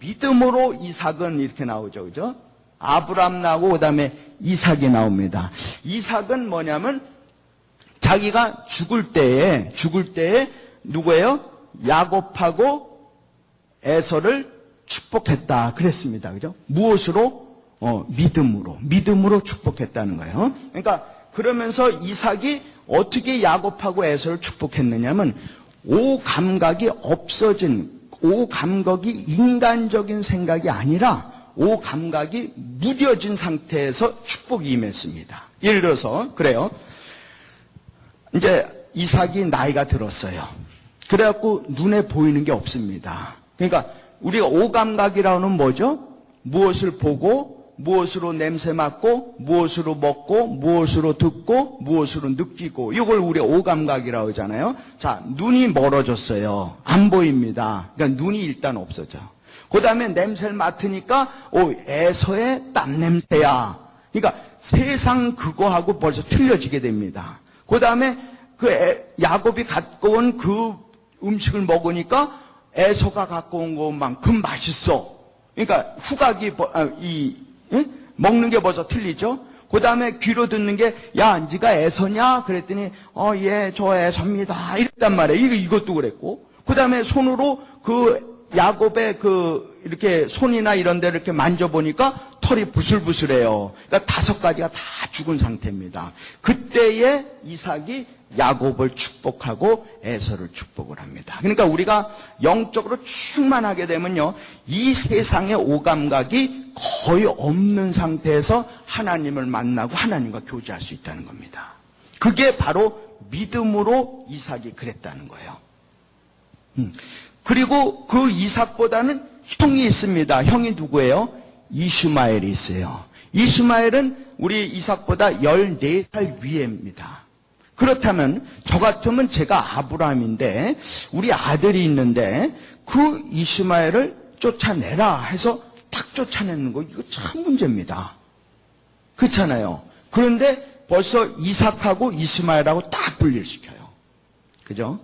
믿음으로 이삭은 이렇게 나오죠. 그죠? 아브람 나오고 그다음에 이삭이 나옵니다. 이삭은 뭐냐면 자기가 죽을 때에 누구예요? 야곱하고 에서를 축복했다 그랬습니다. 그죠? 무엇으로? 믿음으로 축복했다는 거예요. 그러니까 그러면서 이삭이 어떻게 야곱하고 에서를 축복했느냐면 오감각이 인간적인 생각이 아니라 오감각이 무뎌진 상태에서 축복이 임했습니다. 예를 들어서 그래요. 이제 이삭이 나이가 들었어요. 그래갖고 눈에 보이는 게 없습니다. 그러니까 우리가 오감각이라는 뭐죠? 무엇을 보고, 무엇으로 냄새 맡고, 무엇으로 먹고, 무엇으로 듣고, 무엇으로 느끼고, 이걸 우리가 오감각이라고 하잖아요. 자, 눈이 멀어졌어요. 안 보입니다. 그러니까 눈이 일단 없어져. 그 다음에 냄새를 맡으니까 에서의 땀 냄새야. 그러니까 세상 그거하고 벌써 틀려지게 됩니다. 그 다음에 야곱이 갖고 온 그 음식을 먹으니까 에서가 갖고 온 것만큼 맛있어. 그러니까 후각이 먹는 게 벌써 틀리죠. 그 다음에 귀로 듣는 게 야, 네가 에서냐? 그랬더니 예, 저 에서입니다. 이랬단 말이에요. 이것도 그랬고. 그 다음에 손으로 야곱의 이렇게 손이나 이런 데를 이렇게 만져보니까 털이 부슬부슬해요. 그러니까 5가지가 다 죽은 상태입니다. 그때에 이삭이 야곱을 축복하고 에서를 축복을 합니다. 그러니까 우리가 영적으로 충만하게 되면요, 이 세상의 오감각이 거의 없는 상태에서 하나님을 만나고 하나님과 교제할 수 있다는 겁니다. 그게 바로 믿음으로 이삭이 그랬다는 거예요. 그리고 그 이삭보다는 형이 있습니다. 형이 누구예요? 이슈마엘이 있어요. 이슈마엘은 우리 이삭보다 14살 위입니다. 그렇다면 저 같으면 제가 아브라함인데 우리 아들이 있는데 그 이슈마엘을 쫓아내라 해서 탁 쫓아내는 거, 이거 참 문제입니다. 그렇잖아요. 그런데 벌써 이삭하고 이스마엘하고 딱 분리시켜요. 그죠?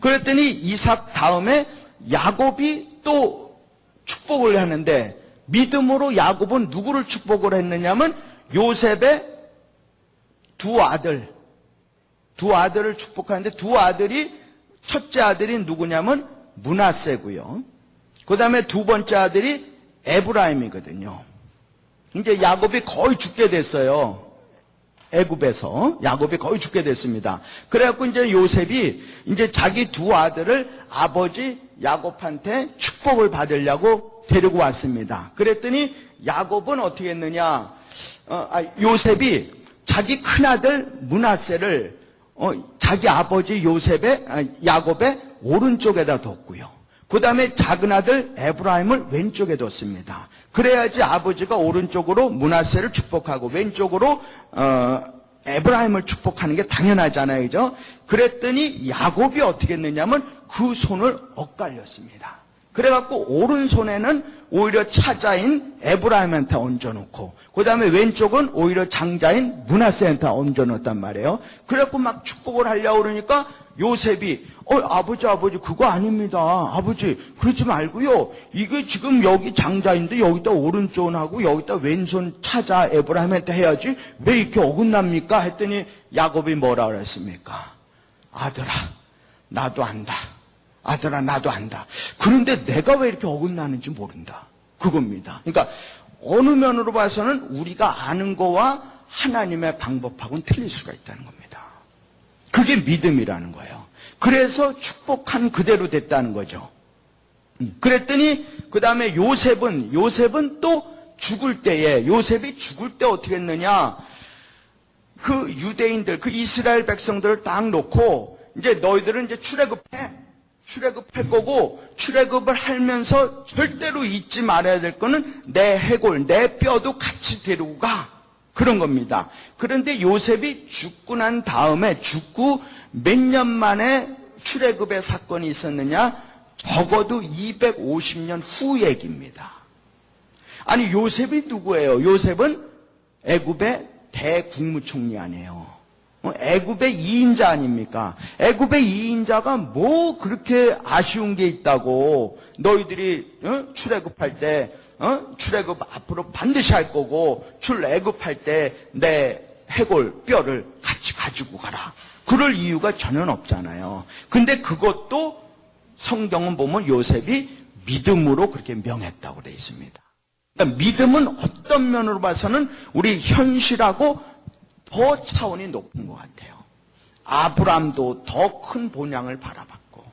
그랬더니 이삭 다음에 야곱이 또 축복을 하는데, 믿음으로 야곱은 누구를 축복을 했느냐면 요셉의 두 아들을 축복하는데, 두 아들이, 첫째 아들이 누구냐면 므낫세고요. 그 다음에 두 번째 아들이 에브라임이거든요. 이제 야곱이 거의 죽게 됐어요. 애굽에서 야곱이 거의 죽게 됐습니다. 그래갖고 이제 요셉이 이제 자기 두 아들을 아버지 야곱한테 축복을 받으려고 데리고 왔습니다. 그랬더니 야곱은 어떻게 했느냐? 요셉이 자기 큰아들 므낫세를 자기 아버지 야곱의 오른쪽에다 뒀고요. 그 다음에 작은 아들 에브라임을 왼쪽에 뒀습니다. 그래야지 아버지가 오른쪽으로 므낫세를 축복하고 왼쪽으로 에브라임을 축복하는 게 당연하잖아요. 그죠? 그랬더니 야곱이 어떻게 했느냐면 그 손을 엇갈렸습니다. 그래갖고 오른손에는 오히려 차자인 에브라임한테 얹어놓고, 그 다음에 왼쪽은 오히려 장자인 므낫세한테 얹어놓았단 말이에요. 그래갖고 막 축복을 하려고 그러니까 요셉이 아버지 그거 아닙니다. 아버지 그러지 말고요. 이게 지금 여기 장자인데 여기다 오른손하고 여기다 왼손 차자 에브라임한테 해야지 왜 이렇게 어긋납니까? 했더니 야곱이 뭐라 그랬습니까? 아들아 나도 안다. 아들아 나도 안다. 그런데 내가 왜 이렇게 어긋나는지 모른다. 그겁니다. 그러니까 어느 면으로 봐서는 우리가 아는 거와 하나님의 방법하고는 틀릴 수가 있다는 겁니다. 그게 믿음이라는 거예요. 그래서 축복한 그대로 됐다는 거죠. 그랬더니 그 다음에 요셉은 또 요셉이 죽을 때 어떻게 했느냐? 그 유대인들, 그 이스라엘 백성들을 딱 놓고 이제 너희들은 이제 출애굽할 거고, 출애굽을 하면서 절대로 잊지 말아야 될 거는 내 해골, 내 뼈도 같이 데리고 가. 그런 겁니다. 그런데 요셉이 죽고 난 다음에 몇 년 만에 출애굽의 사건이 있었느냐? 적어도 250년 후 얘기입니다. 아니 요셉이 누구예요? 요셉은 애굽의 대국무총리 아니에요. 애굽의 2인자 아닙니까? 애굽의 2인자가 뭐 그렇게 아쉬운 게 있다고. 너희들이 출애굽할 때 출애굽 앞으로 반드시 할 거고 출애굽할 때 내 해골 뼈를 같이 가지고 가라. 그럴 이유가 전혀 없잖아요. 근데 그것도 성경은 보면 요셉이 믿음으로 그렇게 명했다고 되어 있습니다. 그러니까 믿음은 어떤 면으로 봐서는 우리 현실하고 더 차원이 높은 것 같아요. 아브람도 더 큰 본향을 바라봤고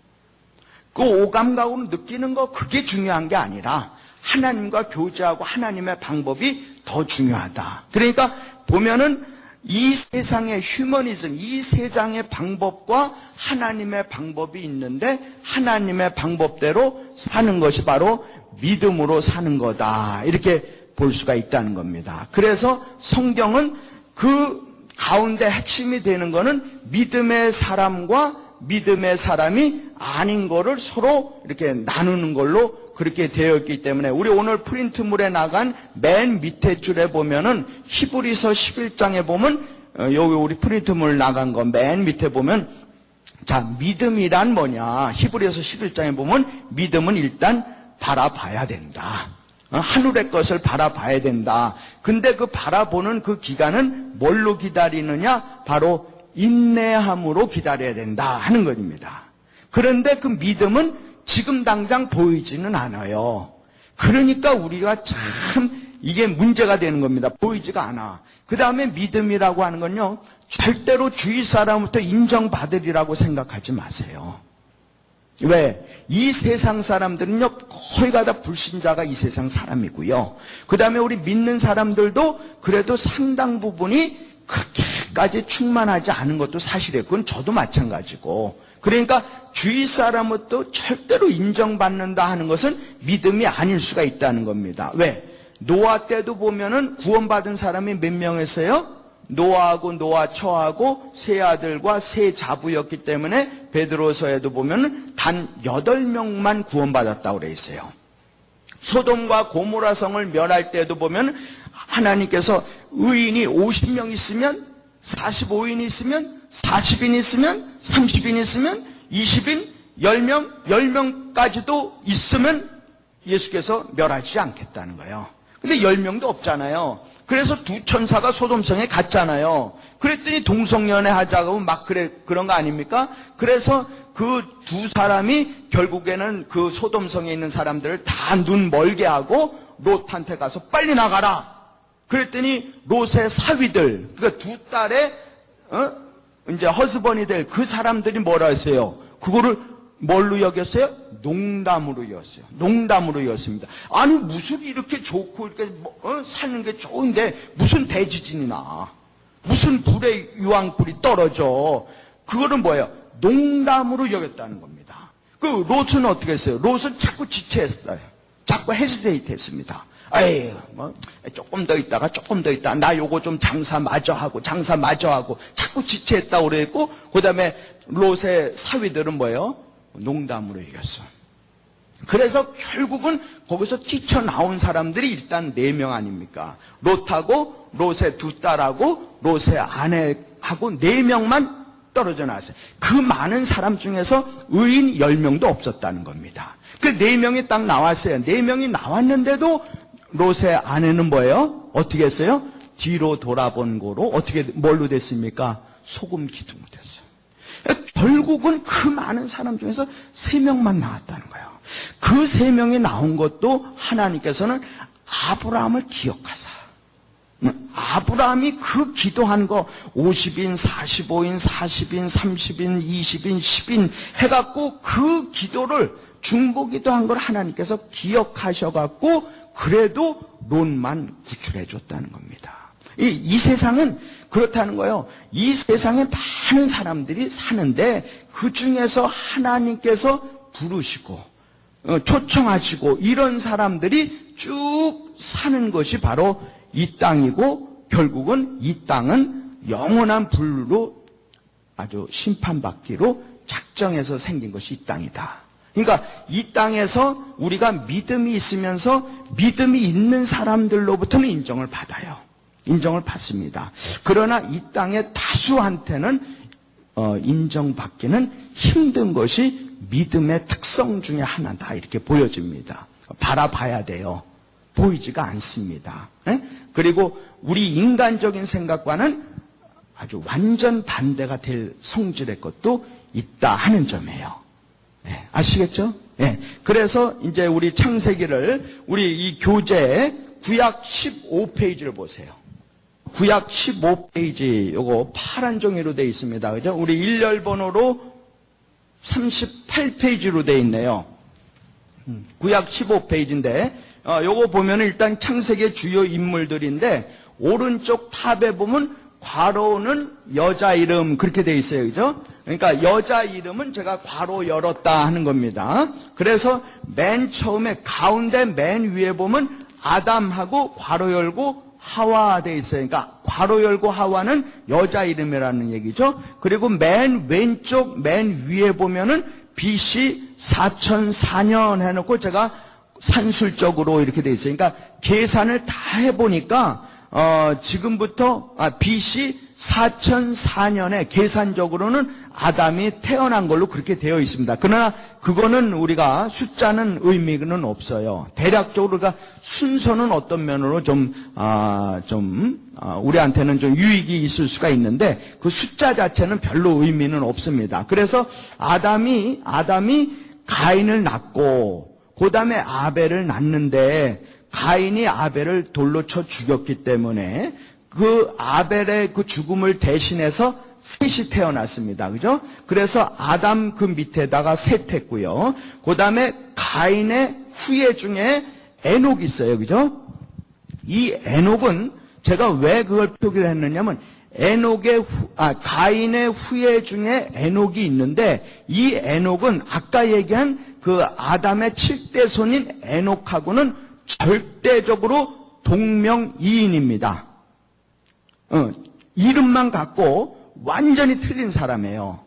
그 오감각으로 느끼는 거 그게 중요한 게 아니라 하나님과 교제하고 하나님의 방법이 더 중요하다. 그러니까 보면은 이 세상의 휴머니즘, 이 세상의 방법과 하나님의 방법이 있는데 하나님의 방법대로 사는 것이 바로 믿음으로 사는 거다. 이렇게 볼 수가 있다는 겁니다. 그래서 성경은 그 가운데 핵심이 되는 거는 믿음의 사람과 믿음의 사람이 아닌 거를 서로 이렇게 나누는 걸로 그렇게 되어 있기 때문에 우리 오늘 프린트물에 나간 맨 밑에 줄에 보면은 히브리서 11장에 보면 여기 우리 프린트물 나간 거 맨 밑에 보면 자 믿음이란 뭐냐 히브리서 11장에 보면 믿음은 일단 바라봐야 된다. 하늘의 것을 바라봐야 된다. 근데 그 바라보는 그 기간은 뭘로 기다리느냐? 바로 인내함으로 기다려야 된다 하는 것입니다. 그런데 그 믿음은 지금 당장 보이지는 않아요. 그러니까 우리가 참 이게 문제가 되는 겁니다. 보이지가 않아. 그 다음에 믿음이라고 하는 건요, 절대로 주위 사람부터 인정받으리라고 생각하지 마세요. 왜? 이 세상 사람들은요, 거의 다 불신자가 이 세상 사람이고요. 그 다음에 우리 믿는 사람들도 그래도 상당 부분이 그렇게까지 충만하지 않은 것도 사실이에요. 그건 저도 마찬가지고. 그러니까 주위 사람부터 절대로 인정받는다 하는 것은 믿음이 아닐 수가 있다는 겁니다. 왜? 노아 때도 보면은 구원받은 사람이 몇 명이었어요? 노아하고 노아 처하고 세 아들과 세 자부였기 때문에 베드로서에도 보면은 단 8명만 구원받았다고 그래 있어요. 소돔과 고모라 성을 멸할 때도 보면 하나님께서 의인이 50명 있으면 45인 있으면 40인 있으면 30인 있으면 20인 10명 10명까지도 있으면 예수께서 멸하지 않겠다는 거예요. 근데 10명도 없잖아요. 그래서 두 천사가 소돔성에 갔잖아요. 그랬더니 동성연애 하자고 막 그런 거 아닙니까? 그래서 그 두 사람이 결국에는 그 소돔성에 있는 사람들을 다 눈 멀게 하고 롯한테 가서 빨리 나가라. 그랬더니 롯의 사위들, 그러니까 두 딸의 이제 허스번이 될 그 사람들이 뭐라 했어요? 그거를 뭘로 여겼어요? 농담으로 여겼어요. 농담으로 여겼습니다. 아니 무슨 이렇게 좋고 이렇게 사는 게 좋은데 무슨 대지진이 나? 무슨 불의 유황불이 떨어져? 그거는 뭐예요? 농담으로 여겼다는 겁니다. 그 롯은 어떻게 했어요? 롯은 자꾸 지체했어요. 자꾸 헤지테이트 했습니다. 에이, 조금 더 있다가 나 요거 좀 장사 마저 하고 자꾸 지체했다고 그랬고, 그 다음에 롯의 사위들은 뭐예요? 농담으로 이겼어. 그래서 결국은 거기서 뛰쳐나온 사람들이 일단 4명 아닙니까? 롯하고 롯의 두 딸하고 롯의 아내하고 4명만 떨어져 나왔어요. 그 많은 사람 중에서 의인 10명도 없었다는 겁니다. 그 4명이 딱 나왔어요. 4명이 나왔는데도 롯의 아내는 뭐예요? 어떻게 했어요? 뒤로 돌아본 거로 뭘로 됐습니까? 소금 기둥이 됐어요. 결국은 그 많은 사람 중에서 3명만 나왔다는 거예요. 그 3명이 나온 것도 하나님께서는 아브라함을 기억하사. 아브라함이 그 기도한 거 50인, 45인, 40인, 30인, 20인, 10인 해갖고 그 기도를 중보기도한 걸 하나님께서 기억하셔갖고 그래도 롯만 구출해 줬다는 겁니다. 이 세상은 그렇다는 거예요. 이 세상에 많은 사람들이 사는데 그 중에서 하나님께서 부르시고 초청하시고 이런 사람들이 쭉 사는 것이 바로 이 땅이고 결국은 이 땅은 영원한 불로 아주 심판받기로 작정해서 생긴 것이 이 땅이다. 그러니까 이 땅에서 우리가 믿음이 있으면서 믿음이 있는 사람들로부터는 인정을 받아요. 인정을 받습니다. 그러나 이 땅의 다수한테는 인정받기는 힘든 것이 믿음의 특성 중에 하나다 이렇게 보여집니다. 바라봐야 돼요. 보이지가 않습니다. 그리고 우리 인간적인 생각과는 아주 완전 반대가 될 성질의 것도 있다 하는 점이에요. 아시겠죠? 그래서 이제 우리 창세기를 우리 이 교재 구약 15페이지를 보세요. 구약 15페이지 요거 파란 종이로 되어 있습니다. 그죠? 우리 일렬 번호로 38페이지로 되어 있네요. 구약 15페이지인데 요거 보면 일단 창세기의 주요 인물들인데 오른쪽 탑에 보면 괄호는 여자 이름 그렇게 되어 있어요. 그죠? 그러니까 여자 이름은 제가 괄호 열었다 하는 겁니다. 그래서 맨 처음에 가운데 맨 위에 보면 아담하고 괄호 열고 하와 되어 있어요. 그러니까 괄호 열고 하와는 여자 이름이라는 얘기죠. 그리고 맨 왼쪽 맨 위에 보면은 BC 4004년 해놓고 제가 산술적으로 이렇게 되어 있어요. 그러니까 계산을 다 해보니까 지금부터 BC 4004년에 계산적으로는 아담이 태어난 걸로 그렇게 되어 있습니다. 그러나 그거는 우리가 숫자는 의미는 없어요. 대략적으로 그러니까 순서는 어떤 면으로 우리한테는 좀 유익이 있을 수가 있는데 그 숫자 자체는 별로 의미는 없습니다. 그래서 아담이 가인을 낳고 그 다음에 아벨을 낳는데 가인이 아벨을 돌로 쳐 죽였기 때문에 그 아벨의 그 죽음을 대신해서 셋이 태어났습니다. 그죠? 그래서 아담 그 밑에다가 셋 했고요. 그 다음에 가인의 후예 중에 에녹이 있어요. 그죠? 이 에녹은 제가 왜 그걸 표기를 했느냐면 가인의 후예 중에 에녹이 있는데 이 에녹은 아까 얘기한 그 아담의 7대 손인 에녹하고는 절대적으로 동명이인입니다. 이름만 갖고 완전히 틀린 사람이에요.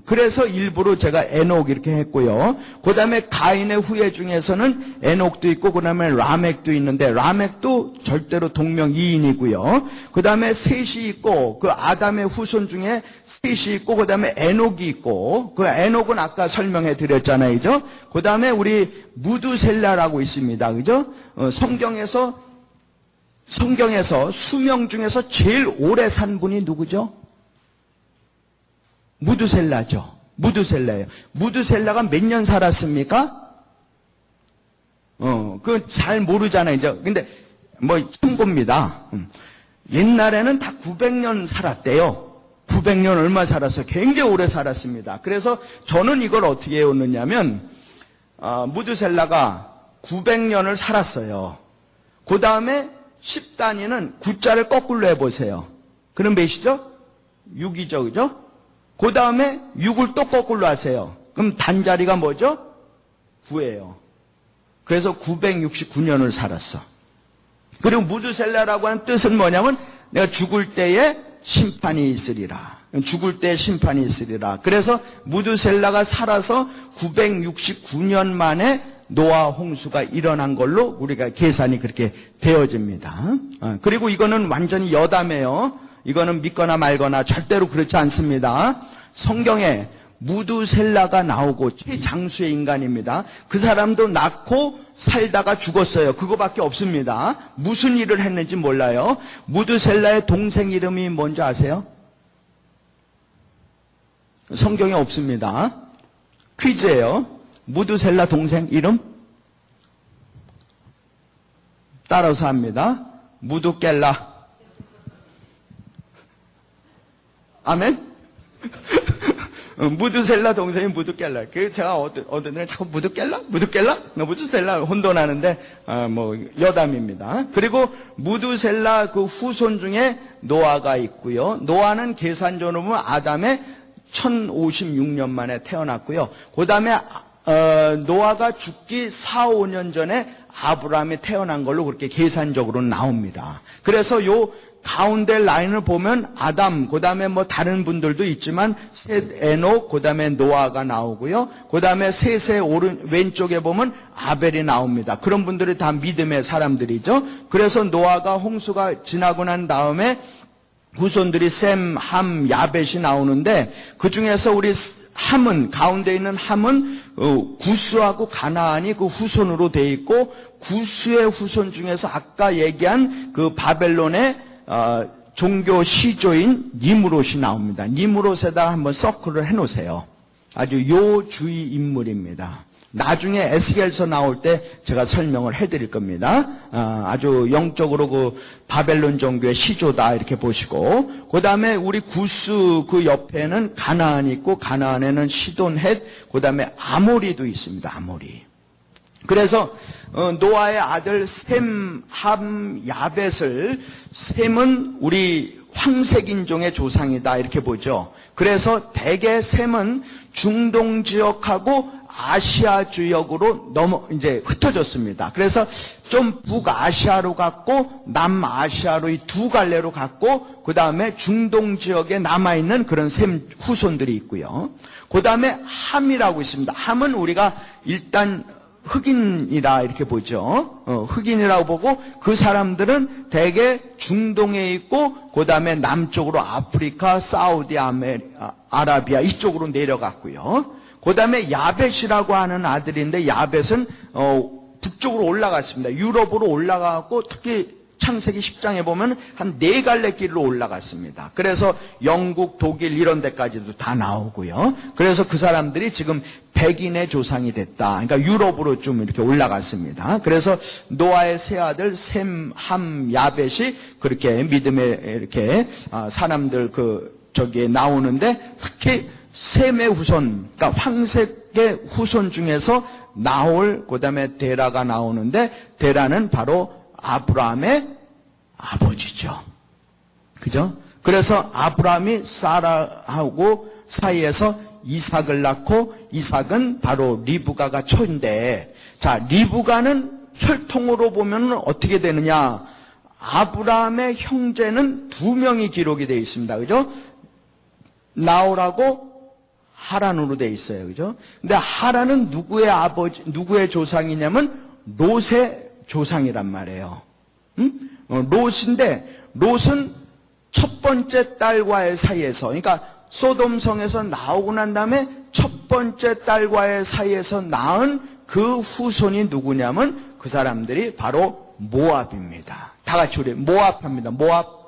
그래서 일부러 제가 에녹 이렇게 했고요. 그 다음에 가인의 후예 중에서는 에녹도 있고 그 다음에 라멕도 있는데 라멕도 절대로 동명이인이고요. 그 다음에 셋이 있고 그 아담의 후손 중에 셋이 있고 그 다음에 에녹이 있고 그 에녹은 아까 설명해 드렸잖아요. 그죠? 그 다음에 우리 무두셀라라고 있습니다. 그죠? 성경에서 수명 중에서 제일 오래 산 분이 누구죠? 무두셀라죠. 무두셀라예요. 무두셀라가 몇 년 살았습니까? 그건 잘 모르잖아요. 이제 근데 참고입니다. 옛날에는 다 900년 살았대요. 900년 얼마 살았어요? 굉장히 오래 살았습니다. 그래서 저는 이걸 어떻게 해오느냐면 무두셀라가 900년을 살았어요. 그 다음에 10단위는 9자를 거꾸로 해보세요. 그럼 몇이죠? 6이죠. 그죠? 그 다음에 6을 또 거꾸로 하세요. 그럼 단자리가 뭐죠? 9예요. 그래서 969년을 살았어. 그리고 무두셀라라고 하는 뜻은 뭐냐면 내가 죽을 때에 심판이 있으리라. 죽을 때에 심판이 있으리라. 그래서 무두셀라가 살아서 969년 만에 노아 홍수가 일어난 걸로 우리가 계산이 그렇게 되어집니다. 그리고 이거는 완전히 여담이에요. 이거는 믿거나 말거나 절대로 그렇지 않습니다. 성경에 무두셀라가 나오고 최장수의 인간입니다. 그 사람도 낳고 살다가 죽었어요. 그거밖에 없습니다. 무슨 일을 했는지 몰라요. 무두셀라의 동생 이름이 뭔지 아세요? 성경에 없습니다. 퀴즈예요. 무두셀라 동생 이름? 따라서 합니다. 무두켈라. 아멘? 무두셀라 동생이 무두켈라. 그 제가 어떤 날 자꾸 무두켈라? 무두셀라 혼돈하는데 여담입니다. 그리고 무두셀라 그 후손 중에 노아가 있고요. 노아는 계산적으로 보면 아담의 1056년 만에 태어났고요. 그 다음에 노아가 죽기 4, 5년 전에 아브라함이 태어난 걸로 그렇게 계산적으로 나옵니다. 그래서 요 가운데 라인을 보면 아담, 그 다음에 뭐 다른 분들도 있지만 셋, 에녹, 그 다음에 노아가 나오고요. 그 다음에 셋의 왼쪽에 보면 아벨이 나옵니다. 그런 분들이 다 믿음의 사람들이죠. 그래서 노아가 홍수가 지나고 난 다음에 후손들이 셈, 함, 야벳이 나오는데 그 중에서 우리 함은, 가운데 있는 함은 구스하고 가나안이 그 후손으로 돼 있고, 구스의 후손 중에서 아까 얘기한 그 바벨론의 종교 시조인 니무롯이 나옵니다. 니무롯에다 한번 서클을 해놓으세요. 아주 요주의 인물입니다. 나중에 에스겔서 나올 때 제가 설명을 해드릴 겁니다. 아주 영적으로 그 바벨론 종교의 시조다 이렇게 보시고, 그 다음에 우리 구스 그 옆에는 가나안이 있고, 가나안에는 시돈, 헷, 그 다음에 아모리도 있습니다. 아모리. 그래서 노아의 아들 셈, 함, 야벳을, 셈은 우리 황색인종의 조상이다 이렇게 보죠. 그래서 대개 셈은 중동 지역하고 아시아 지역으로 이제 흩어졌습니다. 그래서 좀 북아시아로 갔고 남아시아로 이 두 갈래로 갔고, 그 다음에 중동 지역에 남아있는 그런 셈 후손들이 있고요. 그 다음에 함이라고 있습니다. 함은 우리가 일단 흑인이라 이렇게 보죠. 흑인이라고 보고, 그 사람들은 대개 중동에 있고, 그 다음에 남쪽으로 아프리카, 사우디 아라비아 이쪽으로 내려갔고요. 그 다음에 야벳이라고 하는 아들인데, 야벳은 북쪽으로 올라갔습니다. 유럽으로 올라가고, 특히 창세기 10장에 보면 한 4갈래 길로 올라갔습니다. 그래서 영국, 독일 이런 데까지도 다 나오고요. 그래서 그 사람들이 지금 백인의 조상이 됐다. 그러니까 유럽으로 좀 이렇게 올라갔습니다. 그래서 노아의 세 아들 셈, 함, 야벳이 그렇게 믿음의 이렇게 사람들 저기에 나오는데, 특히 셈의 후손, 그러니까 황색의 후손 중에서 나홀, 그 다음에 데라가 나오는데, 데라는 바로 아브라함의 아버지죠. 그죠? 그래서 아브라함이 사라하고 사이에서 이삭을 낳고, 이삭은 바로 리브가가 초인데, 자, 리브가는 혈통으로 보면 어떻게 되느냐? 아브라함의 형제는 2명이 기록이 되어 있습니다. 그죠? 나홀하고 하란으로 되어 있어요. 그죠? 근데 하란은 누구의 조상이냐면 롯의 조상이란 말이에요. 롯인데, 롯은 첫 번째 딸과의 사이에서, 그러니까 소돔성에서 나오고 난 다음에 첫 번째 딸과의 사이에서 낳은 그 후손이 누구냐면 그 사람들이 바로 모압입니다. 다 같이 우리 모압합니다. 모압.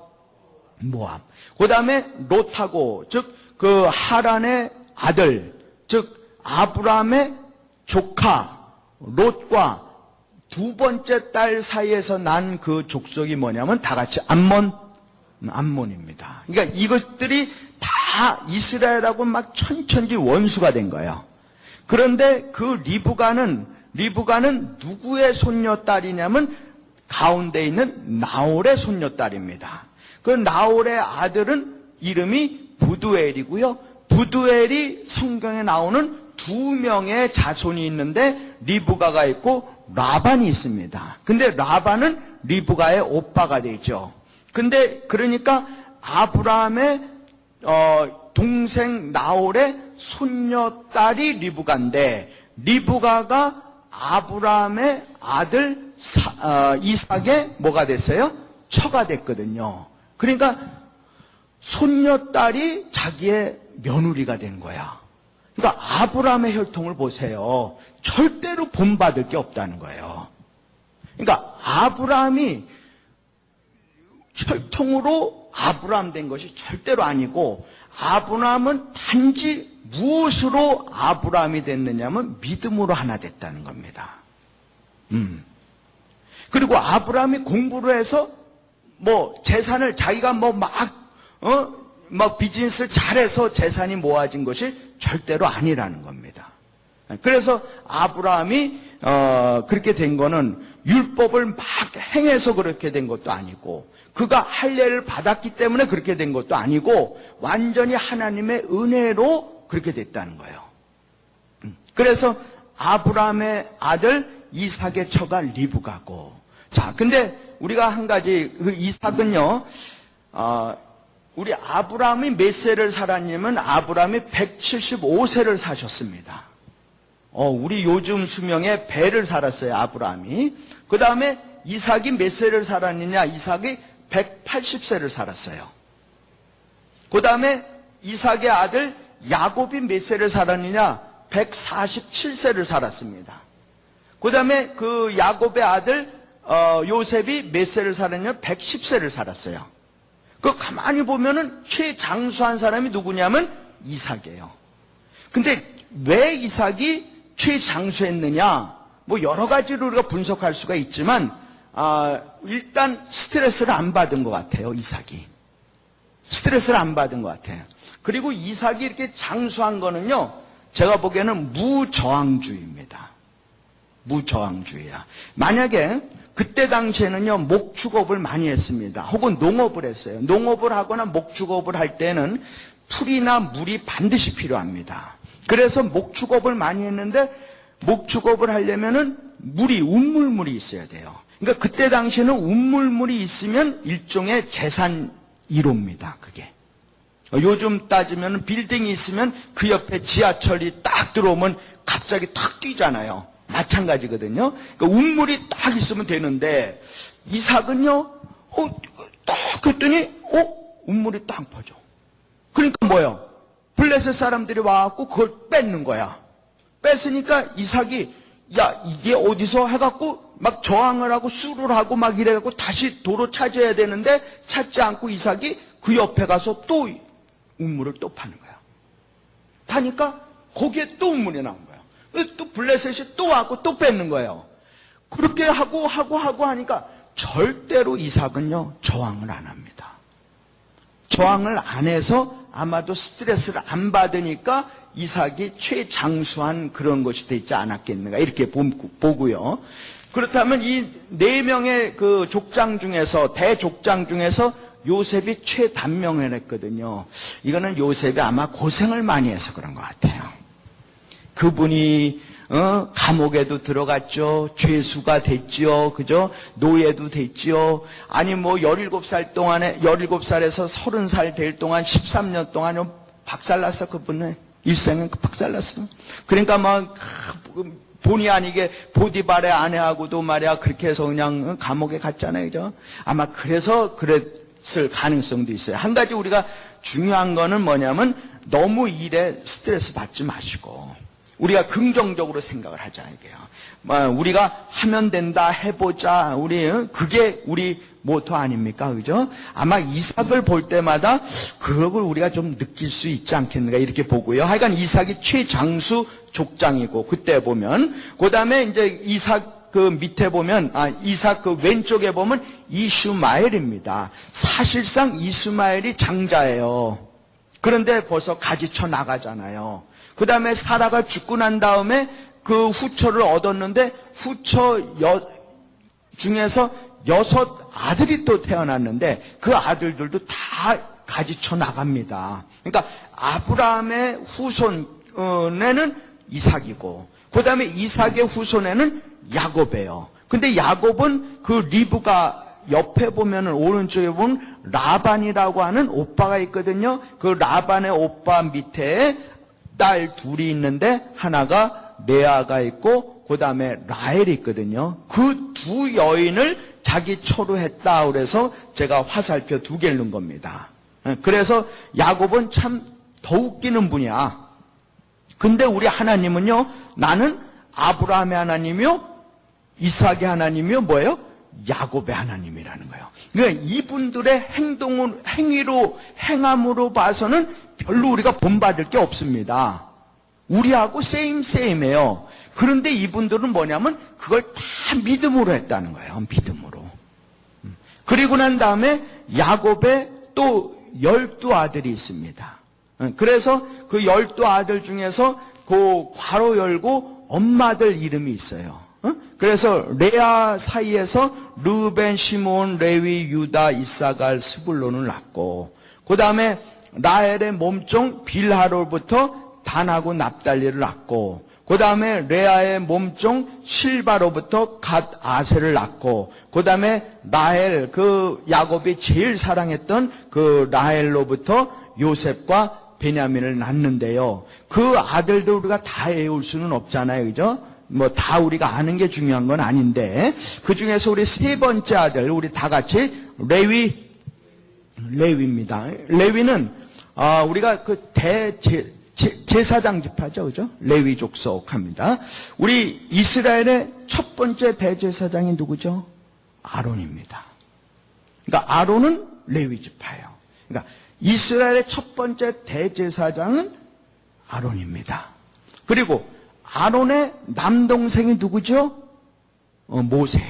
그 다음에 롯하고, 즉 그 하란의 아들, 즉 아브라함의 조카 롯과 두 번째 딸 사이에서 난 그 족속이 뭐냐면 다 같이 암몬입니다. 그러니까 이것들이 다 이스라엘하고 막 천천지 원수가 된 거예요. 그런데 그 리브가는 누구의 손녀딸이냐면 가운데 있는 나홀의 손녀딸입니다. 그 나홀의 아들은 이름이 부두엘이고요. 부두엘이 성경에 나오는 2명의 자손이 있는데 리브가가 있고 라반이 있습니다. 근데 라반은 리브가의 오빠가 되죠. 근데 그러니까 아브라함의 동생 나홀의 손녀딸이 리브가인데, 리브가가 아브라함의 아들 이삭의 뭐가 됐어요? 처가 됐거든요. 그러니까 손녀딸이 자기의 며느리가 된 거야. 그러니까 아브라함의 혈통을 보세요. 절대로 본받을 게 없다는 거예요. 그러니까 아브라함이 혈통으로 아브라함 된 것이 절대로 아니고, 아브라함은 단지 무엇으로 아브라함이 됐느냐면 믿음으로 하나 됐다는 겁니다. 그리고 아브라함이 공부를 해서 재산을 자기가 막 비즈니스를 잘해서 재산이 모아진 것이 절대로 아니라는 겁니다. 그래서 아브라함이 그렇게 된 거는 율법을 막 행해서 그렇게 된 것도 아니고, 그가 할례를 받았기 때문에 그렇게 된 것도 아니고, 완전히 하나님의 은혜로 그렇게 됐다는 거예요. 그래서 아브라함의 아들 이삭의 처가 리브가고, 자, 근데 우리가 한 가지, 그 이삭은요, 우리 아브라함이 몇 세를 살았냐면 아브라함이 175세를 사셨습니다. 우리 요즘 수명의 배를 살았어요, 아브라함이. 그 다음에 이삭이 몇 세를 살았느냐? 이삭이 180세를 살았어요. 그 다음에 이삭의 아들 야곱이 몇 세를 살았느냐? 147세를 살았습니다. 그 다음에 그 야곱의 아들 요셉이 몇 세를 살았냐? 110세를 살았어요. 그 가만히 보면은 최장수한 사람이 누구냐면 이삭이에요. 근데 왜 이삭이 최장수했느냐? 뭐 여러 가지로 우리가 분석할 수가 있지만 일단 스트레스를 안 받은 것 같아요, 이삭이. 스트레스를 안 받은 것 같아요. 그리고 이삭이 이렇게 장수한 거는요, 제가 보기에는 무저항주의입니다. 무저항주의야. 만약에 그때 당시에는요, 목축업을 많이 했습니다. 혹은 농업을 했어요. 농업을 하거나 목축업을 할 때는 풀이나 물이 반드시 필요합니다. 그래서 목축업을 많이 했는데, 목축업을 하려면은 운물물이 있어야 돼요. 그러니까 그때 당시에는 운물물이 있으면 일종의 재산 1호입니다, 그게. 요즘 따지면 빌딩이 있으면 그 옆에 지하철이 딱 들어오면 갑자기 탁 뛰잖아요. 마찬가지거든요. 그러니까 운물이 딱 있으면 되는데, 이삭은요, 딱 했더니, 운물이 딱 퍼져. 그러니까 뭐예요? 블레셋 사람들이 와갖고 그걸 뺏는 거야. 뺏으니까 이삭이, 야, 이게 어디서 해갖고 막 저항을 하고 수를 하고 막 이래갖고 다시 도로 찾아야 되는데 찾지 않고 이삭이 그 옆에 가서 또 운물을 또 파는 거야. 파니까 거기에 또 운물이 나온 거야. 또 블레셋이 또 와갖고 또 뺏는 거예요. 그렇게 하고 하니까 절대로 이삭은요, 저항을 안 합니다. 저항을 안 해서 아마도 스트레스를 안 받으니까 이삭이 최장수한 그런 것이 되지 않았겠는가, 이렇게 보고요. 그렇다면 이 4명의 그 족장 중에서, 대족장 중에서 요셉이 최단명을 했거든요. 이거는 요셉이 아마 고생을 많이 해서 그런 것 같아요. 그분이 감옥에도 들어갔죠. 죄수가 됐죠. 그죠? 노예도 됐죠. 아니 뭐 17살에서 30살 될 동안 13년 동안 박살났어. 그분의 일생은 박살났어. 그러니까 막 본의 아니게 보디발의 아내하고도 말이야 그렇게 해서 그냥 감옥에 갔잖아요. 그죠? 아마 그래서 그랬을 가능성도 있어요. 한 가지 우리가 중요한 거는 뭐냐면 너무 일에 스트레스 받지 마시고 우리가 긍정적으로 생각을 하자 이게요. 우리가 하면 된다, 해보자. 그게 우리 모토 아닙니까? 그죠? 아마 이삭을 볼 때마다 그걸 우리가 좀 느낄 수 있지 않겠는가 이렇게 보고요. 하여간 이삭이 최장수 족장이고 그때 보면 그 다음에 이제 이삭 그 밑에 보면 이삭 그 왼쪽에 보면 이슈마엘입니다. 사실상 이스마엘이 장자예요. 그런데 벌써 가지쳐 나가잖아요. 그 다음에 사라가 죽고 난 다음에 그 후처를 얻었는데 후처 중에서 6 아들이 또 태어났는데 그 아들들도 다 가지쳐 나갑니다. 그러니까 아브라함의 후손에는 이삭이고 그 다음에 이삭의 후손에는 야곱이에요. 근데 야곱은 그 리브가 옆에 보면은 오른쪽에 보면 라반이라고 하는 오빠가 있거든요. 그 라반의 오빠 밑에 딸 둘이 있는데 하나가 레아가 있고 그 다음에 라헬이 있거든요. 그 두 여인을 자기 처로 했다 그래서 제가 화살표 2개를 넣은 겁니다. 그래서 야곱은 참 더 웃기는 분이야. 근데 우리 하나님은요, 나는 아브라함의 하나님이요, 이삭의 하나님이요, 뭐예요? 야곱의 하나님이라는 거예요. 그러니까 이분들의 행함으로 봐서는 별로 우리가 본받을 게 없습니다. 우리하고 세임이에요. 그런데 이분들은 뭐냐면 그걸 다 믿음으로 했다는 거예요. 믿음으로. 그리고 난 다음에 야곱의 또 12아들이 있습니다. 그래서 그 12아들 중에서 그 괄호 열고 엄마들 이름이 있어요. 그래서 레아 사이에서 르벤, 시몬, 레위, 유다, 이사갈, 스불론을 낳고 그 다음에 라헬의 몸종 빌하로부터 단하고 납달리를 낳고 그 다음에 레아의 몸종 실바로부터 갓 아셀을 낳고, 그 다음에 라헬, 그 야곱이 제일 사랑했던 그 라헬로부터 요셉과 베냐민을 낳는데요. 그 아들들 우리가 다 외울 수는 없잖아요. 그죠? 뭐 다 우리가 아는 게 중요한 건 아닌데, 그 중에서 우리 세 번째 아들, 우리 다 같이 레위입니다. 레위는, 우리가 그 제사장 지파죠. 그죠? 레위족 속합니다. 우리 이스라엘의 첫 번째 대제사장이 누구죠? 아론입니다. 그러니까 아론은 레위 지파예요. 그러니까 이스라엘의 첫 번째 대제사장은 아론입니다. 그리고 아론의 남동생이 누구죠? 모세.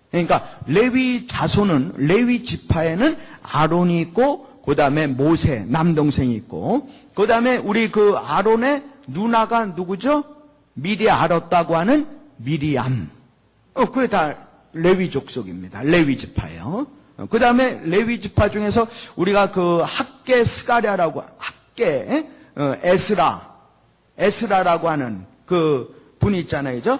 그러니까 레위 자손은, 레위 지파에는 아론이 있고, 그 다음에 모세, 남동생이 있고, 그 다음에 우리 그 아론의 누나가 누구죠? 미리 알았다고 하는 미리암. 그게 다 레위 족속입니다. 레위 지파예요. 그 다음에 레위 지파 중에서 우리가 그 학계 스가랴라고, 학계, 에스라라고 하는 그 분이 있잖아요. 그죠?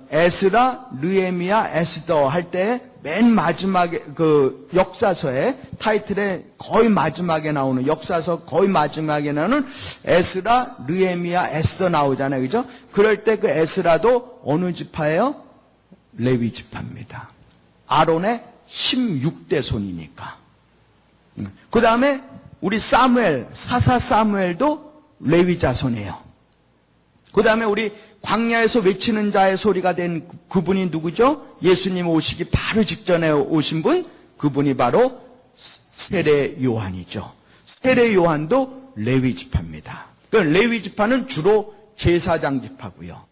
에스라, 느헤미야, 에스더 할 때 맨 마지막에 그 역사서의 타이틀에 거의 마지막에 나오는, 역사서 거의 마지막에 나오는 에스라, 느헤미야, 에스더 나오잖아요. 그죠? 그럴 때 그 에스라도 어느 지파예요? 레위 지파입니다. 아론의 16대 손이니까. 그 다음에 우리 사무엘, 사사 사무엘도 레위 자손이에요. 그 다음에 우리 광야에서 외치는 자의 소리가 된 그분이 누구죠? 예수님 오시기 바로 직전에 오신 분, 그분이 바로 세례 요한이죠. 세례 요한도 레위 지파입니다. 그 레위 지파는 주로 제사장 지파고요.